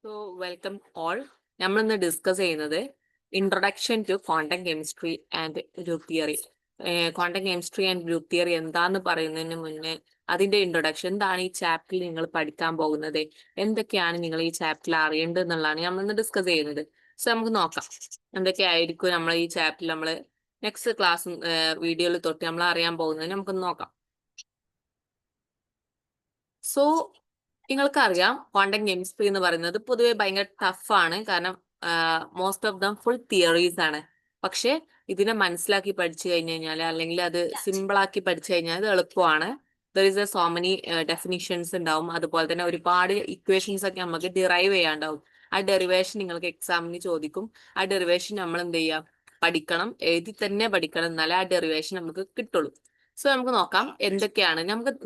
So welcome all. നമ്മളിന്ന് discuss ചെയ്യുന്നത് introduction to quantum chemistry and group theory. Quantum chemistry and group theory എന്താന്ന് പറയുന്നതിന് മുന്നേ അതിന്റെ ഇൻട്രൊഡക്ഷൻ, എന്താണ് ഈ ചാപ്റ്ററിൽ നിങ്ങൾ പഠിക്കാൻ പോകുന്നത്, എന്തൊക്കെയാണ് നിങ്ങൾ ഈ ചാപ്റ്ററിൽ അറിയേണ്ടത് എന്നുള്ളതാണ് നമ്മളിന്ന് ഡിസ്കസ് ചെയ്യുന്നത്. സോ നമുക്ക് നോക്കാം എന്തൊക്കെയായിരിക്കും നമ്മൾ ഈ ചാപ്റ്ററിൽ നമ്മൾ നെക്സ്റ്റ് ക്ലാസ് വീഡിയോയിൽ തൊട്ട് നമ്മൾ അറിയാൻ പോകുന്നത്. നമുക്കൊന്ന് നോക്കാം. സോ നിങ്ങൾക്കറിയാം ക്വാണ്ടം കെമിസ്ട്രി എന്ന് പറയുന്നത് പൊതുവെ ഭയങ്കര ടഫാണ്. കാരണം most of them full theories ആണ്. പക്ഷെ ഇതിനെ മനസ്സിലാക്കി പഠിച്ചു കഴിഞ്ഞു കഴിഞ്ഞാൽ, അല്ലെങ്കിൽ അത് സിമ്പിൾ ആക്കി പഠിച്ചു കഴിഞ്ഞാൽ അത് എളുപ്പമാണ്. There is A so many definitions ഉണ്ടാവും. അതുപോലെ തന്നെ ഒരുപാട് ഇക്വേഷൻസ് ഒക്കെ നമുക്ക് ഡിറൈവ് ചെയ്യാണ്ടാവും. ആ ഡെറിവേഷൻ നിങ്ങൾക്ക് എക്സാമിന് ചോദിക്കും. ആ ഡെറിവേഷൻ നമ്മൾ എന്ത് ചെയ്യാം, പഠിക്കണം, എഴുതി തന്നെ പഠിക്കണം, എന്നാലേ ആ ഡെറിവേഷൻ നമുക്ക് കിട്ടുള്ളൂ. സോ നമുക്ക് നോക്കാം എന്തൊക്കെയാണ്.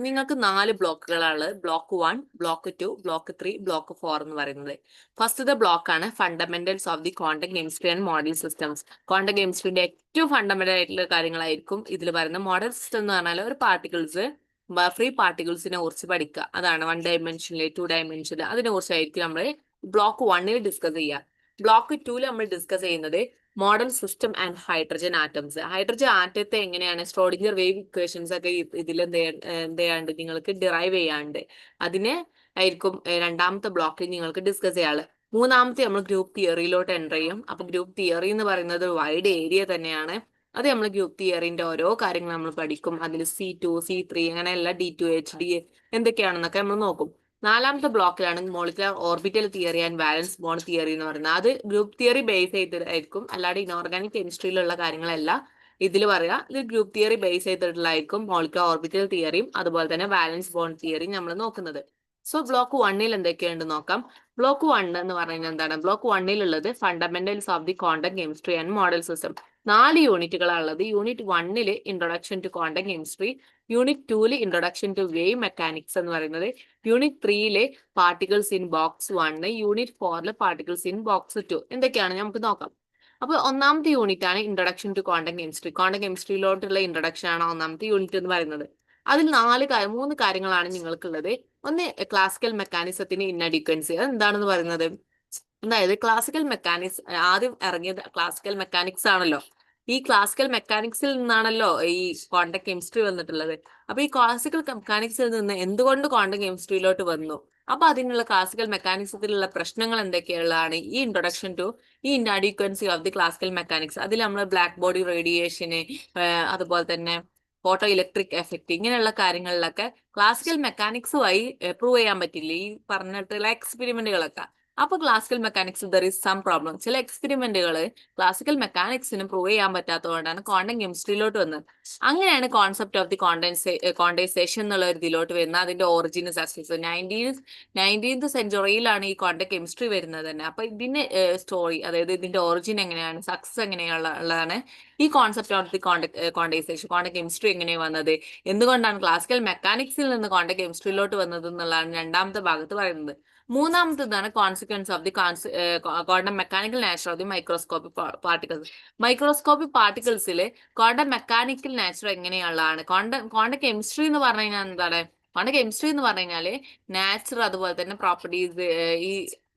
നിങ്ങൾക്ക് 4 ബ്ലോക്കുകളാണ്. ബ്ലോക്ക് 1, ബ്ലോക്ക് 2, ബ്ലോക്ക് 3, ബ്ലോക്ക് 4 എന്ന് പറയുന്നത്. ഫസ്റ്റത്തെ ബ്ലോക്കാണ് fundamentals of the quantum chemistry and model systems. Quantum കെമിസ്ട്രിന്റെ ഏറ്റവും ഫണ്ടമെന്റൽ ആയിട്ടുള്ള കാര്യങ്ങളായിരിക്കും ഇതിൽ പറയുന്നത്. മോഡൽ സിസ്റ്റം എന്ന് പറഞ്ഞാൽ ഒരു പാർട്ടിക്കിൾസ്, ഫ്രീ പാർട്ടിക്കിൾസിനെ കുറിച്ച് പഠിക്കുക. അതാണ് 1 ഡയമെൻഷനിൽ 2 ഡയമെൻഷനിൽ അതിനെ കുറിച്ചായിരിക്കും നമ്മൾ ബ്ലോക്ക് 1 ഡിസ്കസ് ചെയ്യുക. ബ്ലോക്ക് 2 നമ്മൾ ഡിസ്കസ് ചെയ്യുന്നത് model system and hydrogen atoms. Hydrogen ആറ്റത്തെ എങ്ങനെയാണ് സ്ട്രോഡിംഗർ വേവ് ഇക്വേഷൻസ് ഒക്കെ ഇതിൽ എന്ത് നിങ്ങൾക്ക് ഡിറൈവ് ചെയ്യാണ്ട് അതിനെ ആയിരിക്കും രണ്ടാമത്തെ ബ്ലോക്കിൽ നിങ്ങൾക്ക് ഡിസ്കസ് ചെയ്യാനുള്ളത്. മൂന്നാമത്തെ നമ്മൾ ഗ്രൂപ്പ് തിയറിയിലോട്ട് എൻ്റർ ചെയ്യും. അപ്പൊ ഗ്രൂപ്പ് തിയറി എന്ന് പറയുന്നത് വൈഡ് ഏരിയ തന്നെയാണ്. അത് നമ്മൾ ഗ്രൂപ്പ് തിയറിന്റെ ഓരോ കാര്യങ്ങൾ നമ്മൾ പഠിക്കും. അതിൽ C2, C3 അങ്ങനെയല്ല, D2H, D എന്തൊക്കെയാണെന്നൊക്കെ നമ്മൾ നോക്കും. നാലാമത്തെ ബ്ലോക്കിലാണ് molecular orbital theory and valence bond theory എന്ന് പറയുന്നത്. അത് ഗ്രൂപ്പ് തിയറി ബേസ് ചെയ്തിട്ടായിരിക്കും, അല്ലാതെ ഇനോർഗാനിക് കെമിസ്ട്രിയിലുള്ള കാര്യങ്ങളല്ല ഇതിൽ പറയാ. ഇത് ഗ്രൂപ്പ് തിയറി ബേസ് ചെയ്തിട്ടുള്ളതായിരിക്കും മോളിക്കുലർ ഓർബിറ്റൽ തിയറിയും അതുപോലെ തന്നെ വാലൻസ് ബോണ്ട് തിയറിയും നമ്മൾ നോക്കുന്നത്. സോ ബ്ലോക്ക് 1 എന്തൊക്കെയുണ്ട് നോക്കാം. ബ്ലോക്ക് 1 എന്ന് പറയുന്നത് എന്താണ്? ബ്ലോക്ക് 1 ഉള്ളത് fundamentals of the quantum chemistry and model system. 4 യൂണിറ്റുകളാണുള്ളത്. Unit 1 introduction to quantum chemistry, unit 2 introduction to wave mechanics എന്ന് പറയുന്നത്, unit 3 particles in box 1, unit 4 particles in box 2 എന്തൊക്കെയാണ് നമുക്ക് നോക്കാം. അപ്പൊ ഒന്നാമത്തെ യൂണിറ്റ് ആണ് introduction to quantum chemistry. Quantum കെമിസ്ട്രിയിലോട്ടുള്ള ഇൻട്രൊഡക്ഷൻ ആണ് ഒന്നാമത്തെ യൂണിറ്റ് എന്ന് പറയുന്നത്. അതിൽ 3 കാര്യങ്ങളാണ് നിങ്ങൾക്കുള്ളത്. ഒന്ന്, ക്ലാസിക്കൽ മെക്കാനിസത്തിന് ഇന്നഡിക്വൻസി. അത് എന്താണെന്ന് പറയുന്നത്, അതായത് ക്ലാസിക്കൽ മെക്കാനിക്സ് ആദ്യം ഇറങ്ങിയത് ക്ലാസിക്കൽ മെക്കാനിക്സ് ആണല്ലോ. ഈ ക്ലാസിക്കൽ മെക്കാനിക്സിൽ നിന്നാണല്ലോ ഈ ക്വാണ്ടം കെമിസ്ട്രി വന്നിട്ടുള്ളത്. അപ്പൊ ഈ ക്ലാസിക്കൽ മെക്കാനിക്സിൽ നിന്ന് എന്തുകൊണ്ട് ക്വാണ്ടം കെമിസ്ട്രിയിലോട്ട് വന്നു, അപ്പൊ അതിനുള്ള ക്ലാസിക്കൽ മെക്കാനിക്സത്തിലുള്ള പ്രശ്നങ്ങൾ എന്തൊക്കെയുള്ളതാണ് ഈ ഇൻട്രൊഡക്ഷൻ ടു ഈ ഇൻഅഡീക്വൻസി ഓഫ് ദി ക്ലാസിക്കൽ മെക്കാനിക്സ്. അതിൽ നമ്മൾ ബ്ലാക്ക് ബോഡി റേഡിയേഷന്, അതുപോലെ തന്നെ ഫോട്ടോ ഇലക്ട്രിക് എഫക്റ്റ്, ഇങ്ങനെയുള്ള കാര്യങ്ങളിലൊക്കെ ക്ലാസിക്കൽ മെക്കാനിക്സ് വഴി പ്രൂവ് ചെയ്യാൻ പറ്റില്ല ഈ പറഞ്ഞിട്ടുള്ള എക്സ്പെരിമെന്റുകളൊക്കെ. അപ്പൊ classical mechanics there is some problem. ചില എക്സ്പെരിമെന്റുകൾ ക്ലാസിക്കൽ മെക്കാനിക്സിന് പ്രൂവ് ചെയ്യാൻ പറ്റാത്തതുകൊണ്ടാണ് ക്വാണ്ടം കെമിസ്ട്രിയിലോട്ട് വന്നത്. അങ്ങനെയാണ് കോൺസെപ്റ്റ് ഓഫ് ദി ക്വാണ്ടൈസേഷൻ എന്നുള്ള ഒരു ഇതിലോട്ട് വരുന്നത്. അതിന്റെ ഒറിജിൻ സക്സസ് 19th സെഞ്ചുറിയിലാണ് ഈ ക്വാണ്ടം കെമിസ്ട്രി വരുന്നത് തന്നെ. അപ്പൊ ഇതിന്റെ സ്റ്റോറി, അതായത് ഇതിന്റെ ഒറിജിൻ എങ്ങനെയാണ്, സക്സസ് എങ്ങനെയുള്ളതാണ് ഈ concept of the quantisation, quantum chemistry എങ്ങനെയാണ് വന്നത്, എന്തുകൊണ്ടാണ് ക്ലാസിക്കൽ മെക്കാനിക്സിൽ നിന്ന് ക്വാണ്ടം കെമിസ്ട്രിയിലോട്ട് വന്നത് എന്നുള്ളതാണ് രണ്ടാമത്തെ ഭാഗത്ത് പറയുന്നത്. മൂന്നാമത്തേതാണ് consequence of the quantum mechanical nature of the microscopic particles. Microscopic പാർട്ടിക്കിൾസിൽ ക്വാണ്ടം മെക്കാനിക്കൽ നേച്ചർ എങ്ങനെയുള്ളതാണ്. ക്വാണ്ടം കെമിസ്ട്രി എന്ന് പറഞ്ഞു കഴിഞ്ഞാൽ എന്താണ്, ക്വാണ്ടം കെമിസ്ട്രി എന്ന് പറഞ്ഞു കഴിഞ്ഞാല് നാച്ചർ, അതുപോലെ തന്നെ പ്രോപ്പർട്ടീസ്, ഈ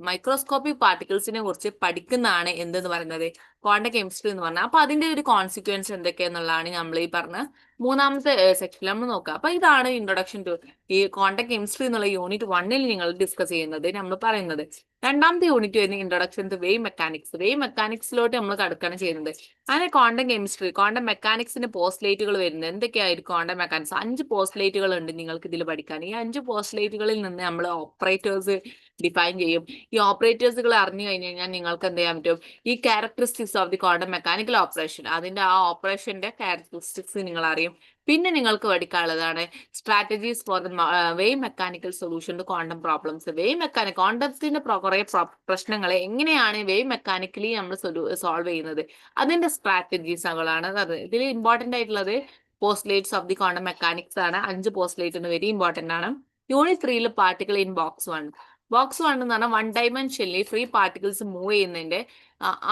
മൈക്രോസ്കോപ്പിക് പാർട്ടിക്കിൾസിനെ കുറിച്ച് പഠിക്കുന്നതാണ് എന്തെന്ന് പറയുന്നത് ക്വാണ്ടം കെമിസ്ട്രി എന്ന് പറഞ്ഞാൽ. അപ്പൊ അതിന്റെ ഒരു കോൺസിക്വൻസ് എന്തൊക്കെയെന്നുള്ളതാണ് നമ്മൾ ഈ പറഞ്ഞ മൂന്നാമത്തെ സെക്ഷനിൽ നമ്മൾ നോക്കുക. അപ്പൊ ഇതാണ് ഇൻട്രൊഡക്ഷൻ ടു ഈ ക്വാണ്ടം കെമിസ്ട്രി എന്നുള്ള യൂണിറ്റ് 1 നിങ്ങൾ ഡിസ്കസ് ചെയ്യുന്നത്, നമ്മൾ പറയുന്നത്. രണ്ടാമത്തെ യൂണിറ്റ് വരുന്ന introduction to wave mechanics. Wave മെക്കാനിക്സിലോട്ട് നമ്മൾ കടക്കുകയാണ് ചെയ്യുന്നത്. അങ്ങനെ ക്വാണ്ടം കെമിസ്ട്രി, ക്വാണ്ടം മെക്കാനിക്സിന് പോസ്റ്റ്ലേറ്റുകൾ വരുന്നത് എന്തൊക്കെയായിരിക്കും? ക്വാണ്ടം മെക്കാനിക്സ് 5 പോസ്റ്റ്ലേറ്റുകൾ ഉണ്ട് നിങ്ങൾക്ക് ഇതിൽ പഠിക്കാൻ. ഈ 5 പോസ്റ്റ്ലേറ്റുകളിൽ നിന്ന് നമ്മൾ ഓപ്പറേറ്റേഴ്സ് ഡിഫൈൻ ചെയ്യും. ഈ ഓപ്പറേറ്റേഴ്സുകൾ അറിഞ്ഞു കഴിഞ്ഞു കഴിഞ്ഞാൽ നിങ്ങൾക്ക് എന്ത് ചെയ്യാൻ പറ്റും, ഈ characteristics of the quantum mechanical operation, അതിന്റെ ആ ഓപ്പറേഷന്റെ ക്യാരക്ടറിസ്റ്റിക്സ് നിങ്ങൾ അറിയും. പിന്നെ നിങ്ങൾക്ക് പഠിക്കാനുള്ളതാണ് strategies for the wave mechanical solution to quantum problems. Wave mechanic ക്വാണ്ടത്തിന്റെ കുറെ പ്രശ്നങ്ങളെ എങ്ങനെയാണ് വേവ് മെക്കാനിക്കലി നമ്മൾ സോൾവ് ചെയ്യുന്നത്, അതിന്റെ സ്ട്രാറ്റജീസുകളാണ് അത്. ഇതിൽ ഇമ്പോർട്ടന്റ് ആയിട്ടുള്ളത് postulates of the quantum mechanics ആണ്. 5 പോസ്റ്റ്ലേറ്റ് വെരി ഇമ്പോർട്ടന്റ് ആണ്. Unit 3 particle in box 1. Box 1 എന്ന് പറഞ്ഞാൽ 1 ഡയമെൻഷനിൽ ഫ്രീ പാർട്ടിക്കിൾസ് മൂവ് ചെയ്യുന്നതിന്റെ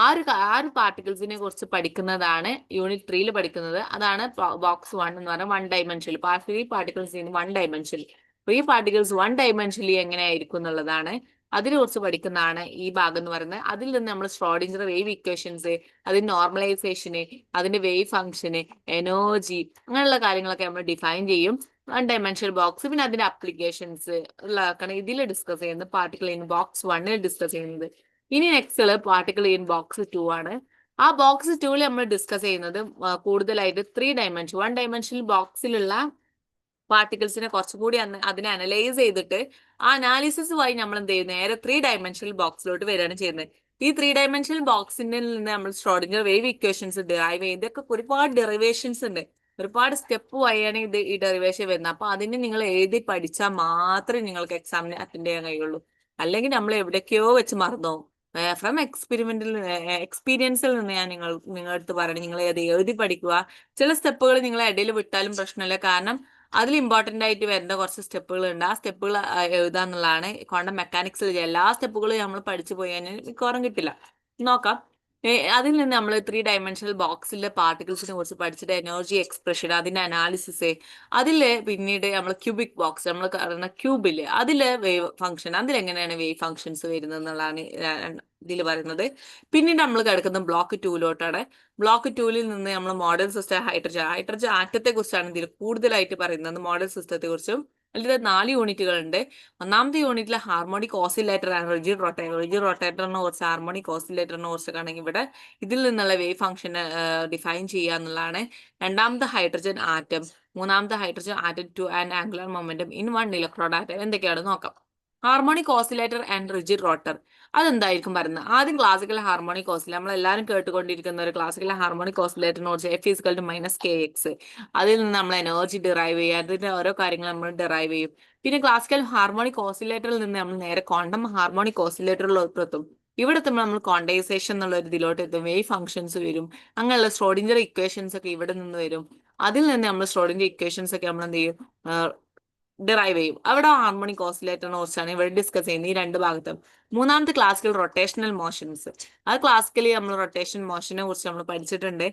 ആറ് പാർട്ടിക്കിൾസിനെ കുറിച്ച് പഠിക്കുന്നതാണ് യൂണിറ്റ് 3 പഠിക്കുന്നത്. അതാണ് ബോക്സ് 1 എന്ന് പറഞ്ഞാൽ 1 ഡയമെൻഷനിൽ ഫ്രീ പാർട്ടിക്കിൾസ് ഇൻ 1 ഡയമെൻഷനിൽ. ഫ്രീ പാർട്ടിക്കിൾസ് 1 ഡയമെൻഷനിൽ എങ്ങനെയായിരിക്കും എന്നുള്ളതാണ് അതിനെ കുറിച്ച് പഠിക്കുന്നതാണ് ഈ ഭാഗം എന്ന് പറയുന്നത്. അതിൽ നിന്ന് നമ്മൾ ഷ്രോഡിഞ്ചർ വേവ് ഇക്വേഷൻസ്, അതിന്റെ നോർമലൈസേഷന്, അതിന്റെ വേവ് ഫംഗ്ഷന്, എനർജി, അങ്ങനെയുള്ള കാര്യങ്ങളൊക്കെ നമ്മൾ ഡിഫൈൻ ചെയ്യും. 1 ഡയമെൻഷണൽ ബോക്സ്, പിന്നെ അതിന്റെ അപ്ലിക്കേഷൻസ് ഉള്ളതാണ് ഇതിൽ ഡിസ്കസ് ചെയ്യുന്നത്. പാർട്ടിക്കിൾ ഇൻ ബോക്സ് 1 ഡിസ്കസ് ചെയ്യുന്നത്. ഇനി നെക്സ്റ്റ് ഉള്ളത് പാർട്ടിക്കിൾ ഇൻ ബോക്സ് 2 ആണ്. ആ ബോക്സ് 2 നമ്മൾ ഡിസ്കസ് ചെയ്യുന്നത് കൂടുതലായിട്ട് 3 ഡയമെൻഷൻ 1 ഡയമെൻഷണൽ ബോക്സിലുള്ള പാർട്ടിക്കിൾസിനെ കുറച്ചുകൂടി അതിനെ അനലൈസ് ചെയ്തിട്ട് ആ അനാലിസിസ് വഴി നമ്മൾ എന്ത് ചെയ്യും, നേരെ 3 ഡയമെൻഷണൽ ബോക്സിലോട്ട് വരികയാണ് ചെയ്യുന്നത്. ഈ 3 ഡയമെൻഷണൽ ബോക്സിന്റെ നിന്ന് നമ്മൾ ഷ്രോഡിഞ്ചർ വേവ് ഇക്വേഷൻസ് ഡിറൈവ് ചെയ്യും. ഇതൊക്കെ ഒരുപാട് ഡെറിവേഷൻസ് ഉണ്ട്, ഒരുപാട് സ്റ്റെപ്പ് വഴിയാണ് ഈ ഡെറിവേഷൻ വരുന്നത്. അപ്പൊ അതിന് നിങ്ങൾ എഴുതി പഠിച്ചാൽ മാത്രമേ നിങ്ങൾക്ക് എക്സാമിന് അറ്റൻഡ് ചെയ്യാൻ കഴിയുള്ളൂ. അല്ലെങ്കിൽ നമ്മൾ എവിടേക്കോ വെച്ച് മറന്നു. ഫ്രം എക്സ്പീരിയൻസിൽ നിന്ന് ഞാൻ നിങ്ങളുടെ അടുത്ത് പറയണം, നിങ്ങൾ അത് എഴുതി പഠിക്കുക. ചില സ്റ്റെപ്പുകൾ നിങ്ങൾ ഇടയിൽ വിട്ടാലും പ്രശ്നമില്ല, കാരണം അതിൽ ഇമ്പോർട്ടന്റ് ആയിട്ട് വരുന്ന കുറച്ച് സ്റ്റെപ്പുകൾ ഉണ്ട്. ആ സ്റ്റെപ്പുകൾ എഴുതാന്നുള്ളതാണ്. ക്വാണ്ടം മെക്കാനിക്സിൽ എല്ലാ സ്റ്റെപ്പുകളും നമ്മൾ പഠിച്ചു പോയി കഴിഞ്ഞാൽ മിക്കവാറും കിട്ടില്ല. നോക്കാം. അതിൽ നിന്ന് നമ്മൾ 3 ഡയമെൻഷണൽ ബോക്സിലെ പാർട്ടിക്കിൾസിനെ കുറിച്ച് പഠിച്ചിട്ട് എനർജി എക്സ്പ്രഷൻ, അതിന്റെ അനാലിസിസ്, അതില് പിന്നീട് നമ്മൾ ക്യൂബിക് ബോക്സ്, നമ്മൾ പറയുന്ന ക്യൂബില് അതിലെ വേവ് ഫംഗ്ഷൻ, അതിലെങ്ങനെയാണ് വേവ് ഫംഗ്ഷൻസ് വരുന്നത് എന്നുള്ളതാണ് ഇതിൽ പറയുന്നത്. പിന്നീട് നമ്മൾ കിടക്കുന്നത് ബ്ലോക്ക് 2 ബ്ലോക്ക് 2 നിന്ന് നമ്മൾ മോഡേൺ സിസ്റ്റം ഹൈഡ്രജൻ ആറ്റത്തെ കുറിച്ചാണ് ഇതിൽ കൂടുതലായിട്ട് പറയുന്നത്. മോഡേൺ സിസ്റ്റത്തെ കുറിച്ചും അതിൽ 4 യൂണിറ്റുകളുണ്ട്. ഒന്നാമത്തെ യൂണിറ്റിലെ ഹാർമോണിക് ഓസിലേറ്റർ ആണ് റിജിഡ് റൊട്ടേറ്ററിനെ കുറിച്ച്, ഹാർമോണിക് ഓസിലേറ്ററിനെ കുറിച്ചൊക്കെയാണെങ്കിൽ ഇവിടെ ഇതിൽ നിന്നുള്ള വേവ് ഫംഗ്ഷൻ ഡിഫൈൻ ചെയ്യുക എന്നുള്ളതാണ്. രണ്ടാമത്തെ ഹൈഡ്രജൻ ആറ്റം, മൂന്നാമത്തെ hydrogen atom to and angular momentum in 1 electrode atom എന്തൊക്കെയാണ് നോക്കാം. Harmonic oscillator and rigid rotor അതെന്തായിരിക്കും പറയുന്നത്? ആദ്യം ക്ലാസിക്കൽ ഹാർമോണിക് ഓസിലേറ്റർ, നമ്മൾ എല്ലാവരും കേട്ടുകൊണ്ടിരിക്കുന്ന ഒരു ക്ലാസിക്കൽ ഹാർമോണിക് ഓസിലേറ്ററിനെ കുറിച്ച് F=-kx, അതിൽ നിന്ന് നമ്മൾ എനർജി ഡിറൈവ് ചെയ്യുക, അതിന്റെ ഓരോ കാര്യങ്ങൾ നമ്മൾ ഡിറൈവ് ചെയ്യും. പിന്നെ ക്ലാസിക്കൽ ഹാർമോണിക് ഓസിലേറ്ററിൽ നിന്ന് നമ്മൾ നേരെ ക്വാണ്ടം ഹാർമോണിക് ഓസിലേറ്ററിലോട്ട് എത്തും. ഇവിടെ എത്തുമ്പോൾ നമ്മൾ ക്വാണ്ടൈസേഷൻ എന്നുള്ള ഒരു ഇതിലോട്ട് എത്തും. വേവ് ഫംഗ്ഷൻസ് വരും, അങ്ങനെയുള്ള ഷ്രോഡിഞ്ചർ ഇക്വേഷൻസ് ഒക്കെ ഇവിടെ നിന്ന് വരും. അതിൽ നിന്ന് നമ്മൾ ഷ്രോഡിഞ്ചർ ഇക്വേഷൻസ് ഒക്കെ നമ്മൾ എന്ത് ചെയ്യും, ഡിറൈവ് ചെയ്യും. അവിടെ ഹാർമോണിക് ഓസിലേറ്ററിനെ കുറിച്ചാണ് ഇവിടെ ഡിസ്കസ് ചെയ്യുന്നത് ഈ 2 ഭാഗത്തും. മൂന്നാമത്തെ ക്ലാസിക്കൽ റൊട്ടേഷണൽ മോഷൻസ്, അത് ക്ലാസിക്കലി നമ്മൾ റൊട്ടേഷൻ മോഷനെ കുറിച്ച് നമ്മൾ പഠിച്ചിട്ടുണ്ട്.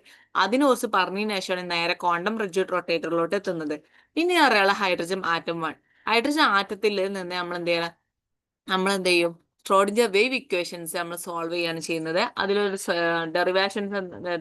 അതിനെ കുറിച്ച് പറഞ്ഞതിന് ശേഷമാണ് നേരെ ക്വാണ്ടം റിജിഡ് റൊട്ടേറ്ററിലോട്ട് എത്തുന്നത്. പിന്നെ അറിയാനുള്ള ഹൈഡ്രജൻ ആറ്റം 1, ഹൈഡ്രജൻ ആറ്റത്തിൽ നിന്ന് നമ്മൾ എന്ത് ചെയ്യും, ഷ്രോഡിഞ്ചർ വേവ് ഇക്വേഷൻസ് നമ്മൾ സോൾവ് ചെയ്യാണ് ചെയ്യുന്നത്. അതിലൊരു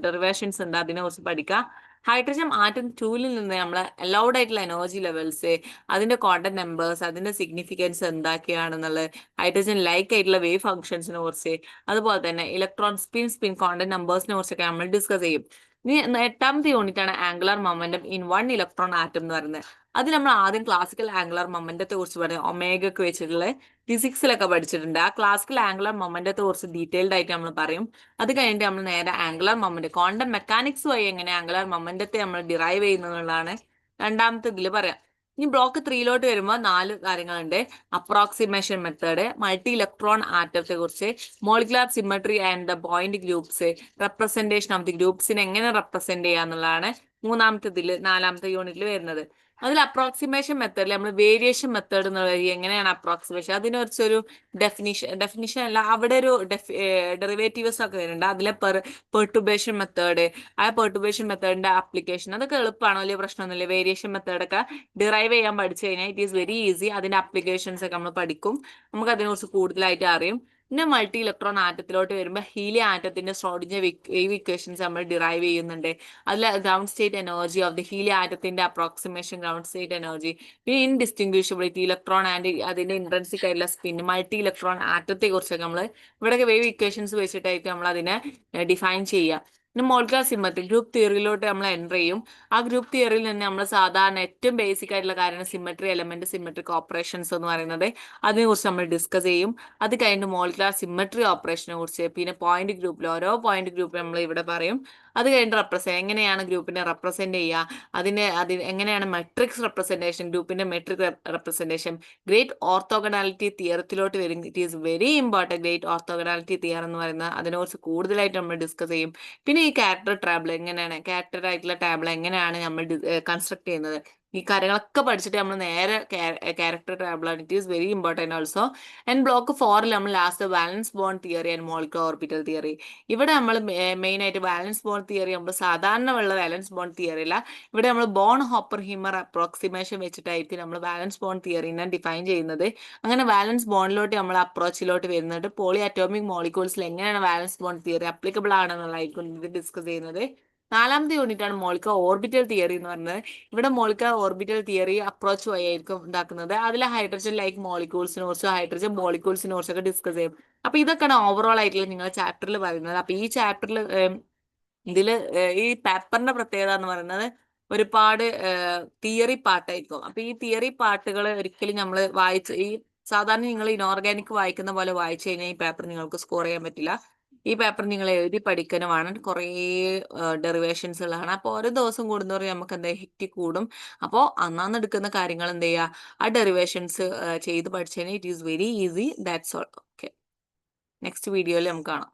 ഡെറിവേഷൻസ് ഉണ്ട്, അതിനെ കുറിച്ച് പഠിക്കുക. ഹൈഡ്രജൻ ആറ്റം 2 നിന്ന് നമ്മൾ അലൗഡ് ആയിട്ടുള്ള എനർജി ലെവൽസ്, അതിന്റെ ക്വാണ്ടം നമ്പേഴ്സ്, അതിന്റെ സിഗ്നിഫിക്കൻസ് എന്തൊക്കെയാണെന്നുള്ളത്, ഹൈഡ്രജൻ ലൈക്ക് ആയിട്ടുള്ള വേവ് ഫംഗ്ഷൻസിനെ കുറിച്ച്, അതുപോലെ തന്നെ ഇലക്ട്രോൺ സ്പിൻ ക്വാണ്ടം നമ്പേഴ്സിനെ കുറിച്ചൊക്കെ നമ്മൾ ഡിസ്കസ് ചെയ്യും. ഇനി 8ാമത്തെ യൂണിറ്റ് ആണ് angular momentum in 1 electron atom എന്ന് പറയുന്നത്. അത് നമ്മൾ ആദ്യം ക്ലാസിക്കൽ ആംഗുലർ മൊമെന്റത്തെ കുറിച്ച് പറയും, ഒമേഗക്ക് വെച്ചിട്ടുള്ള ഫിസിക്സിലൊക്കെ പഠിച്ചിട്ടുണ്ട്. ആ ക്ലാസിക്കൽ ആംഗുലർ മൊമെന്റത്തെ കുറിച്ച് ഡീറ്റെയിൽഡ് ആയിട്ട് നമ്മൾ പറയും. അത് കഴിഞ്ഞിട്ട് നമ്മൾ നേരെ ആംഗുലർ മൊമെന്റ്, ക്വാണ്ടം മെക്കാനിക്സ് വഴി എങ്ങനെ ആംഗുലർ മൊമെന്റത്തെ നമ്മൾ ഡിറൈവ് ചെയ്യുന്നതാണ് രണ്ടാമത്തെ ഇതിൽ പറയാം. ഇനി ബ്ലോക്ക് 3 വരുമ്പോൾ 4 കാര്യങ്ങളുണ്ട്. അപ്രോക്സിമേഷൻ മെത്തേഡ്, മൾട്ടി ഇലക്ട്രോൺ ആറ്റത്തെ കുറിച്ച്, molecular symmetry and the point groups, representation of the ഗ്രൂപ്പ്സിനെ എങ്ങനെ റെപ്രസെന്റ് ചെയ്യാന്നുള്ളതാണ് 4ാമത്തെ യൂണിറ്റിൽ വരുന്നത്. അതിൽ അപ്രോക്സിമേഷൻ മെത്തേഡിൽ നമ്മൾ വേരിയേഷൻ മെത്തേഡ് എന്നുള്ള എങ്ങനെയാണ് അപ്രോക്സിമേഷൻ, അതിനെ കുറിച്ചൊരു ഡെഫിനിഷൻ അല്ല, അവിടെ ഒരു ഡെറിവേറ്റീവ്സ് ഒക്കെ വരുന്നുണ്ട്. അതിലെ പെർട്ടുബേഷൻ മെത്തേഡ്, ആ പെർട്ടുബേഷൻ മെത്തേഡിന്റെ ആപ്ലിക്കേഷൻ അതൊക്കെ എളുപ്പമാണ്, വലിയ പ്രശ്നമൊന്നുമില്ല. വേരിയേഷൻ മെത്തേഡൊക്കെ ഡിറൈവ് ചെയ്യാൻ പഠിച്ചു കഴിഞ്ഞാൽ ഇറ്റ് ഈസ് വെരി ഈസി. അതിന്റെ ആപ്ലിക്കേഷൻസ് ഒക്കെ നമ്മൾ പഠിക്കും, നമുക്ക് അതിനെക്കുറിച്ച് കൂടുതലായിട്ട് അറിയും. പിന്നെ മൾട്ടി ഇലക്ട്രോൺ ആറ്റത്തിലോട്ട് വരുമ്പോൾ ഹീലിയം ആറ്റത്തിന്റെ ഷ്രോഡിഞ്ചർ വേവ് ഇക്വേഷൻസ് നമ്മൾ ഡിറൈവ് ചെയ്യുന്നുണ്ട്. അതിൽ ground state energy of the helium ആറ്റത്തിന്റെ അപ്രോക്സിമേഷൻ, ഗ്രൗണ്ട് സ്റ്റേറ്റ് എനർജി, പിന്നെ ഇൻഡിസ്റ്റിങ്വിഷബിലിറ്റി, ഇലക്ട്രോൺ ആൻഡ് അതിന്റെ ഇൻട്രൻസിക് ആയിട്ടുള്ള സ്പിൻ, മൾട്ടി ഇലക്ട്രോൺ ആറ്റത്തെ കുറിച്ചൊക്കെ നമ്മൾ ഇവിടെയൊക്കെ വേവ് ഇക്വേഷൻസ് വെച്ചിട്ടായിരിക്കും നമ്മൾ അതിനെ ഡിഫൈൻ ചെയ്യുക. പിന്നെ മോളിക്കുലർ സിമെട്രി ഗ്രൂപ്പ് തിയറിയിലോട്ട് നമ്മൾ എൻ്റർ ചെയ്യും. ആ ഗ്രൂപ്പ് തിയറിയിൽ നിന്ന് നമ്മൾ സാധാരണ ഏറ്റവും ബേസിക് ആയിട്ടുള്ള കാര്യമാണ് സിമെട്രി എലമെന്റ്, സിമെട്രിക് ഓപ്പറേഷൻസ് എന്ന് പറയുന്നത്. അതിനെക്കുറിച്ച് നമ്മൾ ഡിസ്കസ് ചെയ്യും. അത് കഴിഞ്ഞ് മോളിക്കുലർ സിമെട്രി ഓപ്പറേഷനെ കുറിച്ച്, പിന്നെ പോയിന്റ് ഗ്രൂപ്പിൽ ഓരോ പോയിന്റ് ഗ്രൂപ്പ് നമ്മൾ ഇവിടെ പറയും. അത് കഴിഞ്ഞ് എങ്ങനെയാണ് ഗ്രൂപ്പിനെ റെപ്രസെന്റ് ചെയ്യുക, അതിന് എങ്ങനെയാണ് മെട്രിക്സ് റെപ്രസെന്റേഷൻ, ഗ്രൂപ്പിന്റെ മെട്രിക് റെപ്രസെന്റേഷൻ, ഗ്രേറ്റ് ഓർത്തോഗണാലിറ്റി തിയറത്തിലോട്ട് വരും. It is very important great orthogonality theorem എന്ന് പറയുന്നത്, അതിനെക്കുറിച്ച് കൂടുതലായിട്ട് നമ്മൾ ഡിസ്കസ് ചെയ്യും. പിന്നെ ഈ ക്യാരക്ടർ ആയിട്ടുള്ള ടാബിൾ എങ്ങനെയാണ് നമ്മൾ കൺസ്ട്രക്ട് ചെയ്യുന്നത്, ഈ കാര്യങ്ങളൊക്കെ പഠിച്ചിട്ട് നമ്മൾ നേരെ ക്യാരക്ടർ ടാബിളാണ്. It is very important also. And block 4 നമ്മൾ last valence bond theory and molecular orbital theory. ഇവിടെ നമ്മൾ മെയിൻ ആയിട്ട് വാലൻസ് ബോണ്ട് തിയറി നമ്മൾ സാധാരണ ഉള്ള വാലൻസ് ബോണ്ട് തിയറി അല്ല, ഇവിടെ നമ്മൾ ബോൺ ഹോപ്പർ ഹിമർ അപ്രോക്സിമേഷൻ വെച്ചിട്ടായിരിക്കും നമ്മൾ വാലൻസ് ബോണ്ട് തിയറിനെ ഡിഫൈൻ ചെയ്യുന്നത്. അങ്ങനെ വാലൻസ് ബോണ്ടിലോട്ട് നമ്മൾ അപ്രോച്ചിലോട്ട് വരുന്നുണ്ട്. പോളി അറ്റോമിക് മോളിക്യൂൾസിൽ എങ്ങനെയാണ് വാലൻസ് ബോണ്ട് തിയറി അപ്ലിക്കബിൾ ആണെന്നുള്ളതായിരിക്കും ഇത് ഡിസ്കസ് ചെയ്യുന്നത്. 4ാമത്തെ യൂണിറ്റ് ആണ് മോളിക്കുലർ ഓർബിറ്റൽ തിയറി എന്ന് പറയുന്നത്. ഇവിടെ മോളിക്കുലർ ഓർബിറ്റൽ തിയറി അപ്രോച്ച് വഴിയായിരിക്കും ഉണ്ടാക്കുന്നത്. അതിൽ ഹൈഡ്രജൻ ലൈക്ക് മോളിക്യൂൾസിനെ കുറിച്ചും ഹൈഡ്രജൻ മോളിക്യൂൾസിനെ കുറിച്ചൊക്കെ ഡിസ്കസ് ചെയ്യും. അപ്പൊ ഇതൊക്കെയാണ് ഓവറോൾ ആയിട്ടുള്ള നിങ്ങളുടെ ചാപ്റ്ററിൽ പറയുന്നത്. അപ്പൊ ഈ ചാപ്റ്ററിൽ ഇതില് ഈ പേപ്പറിന്റെ പ്രത്യേകത എന്ന് പറയുന്നത് ഒരുപാട് തിയറി പാർട്ടായിരിക്കും. അപ്പൊ ഈ തിയറി പാർട്ടുകൾ ഒരിക്കലും നമ്മൾ ഈ സാധാരണ നിങ്ങൾ ഇനോർഗാനിക് വായിക്കുന്ന പോലെ വായിച്ചു കഴിഞ്ഞാൽ ഈ പേപ്പർ നിങ്ങൾക്ക് സ്കോർ ചെയ്യാൻ പറ്റില്ല. ഈ പേപ്പർ നിങ്ങൾ എഴുതി പഠിക്കാനുമാണ്. കുറേ ഡെറിവേഷൻസ് ഉള്ളതാണ്. അപ്പോൾ ഓരോ ദിവസം കൂടുന്നവരെ നമുക്ക് എന്താ ഹെക്റ്റി കൂടും. അപ്പോൾ അന്നാന്ന് എടുക്കുന്ന കാര്യങ്ങൾ എന്ത് ചെയ്യുക, ആ ഡെറിവേഷൻസ് ചെയ്ത് പഠിച്ചു കഴിഞ്ഞാൽ it is very easy. That's all. Okay, next വീഡിയോയിൽ നമുക്ക് കാണാം.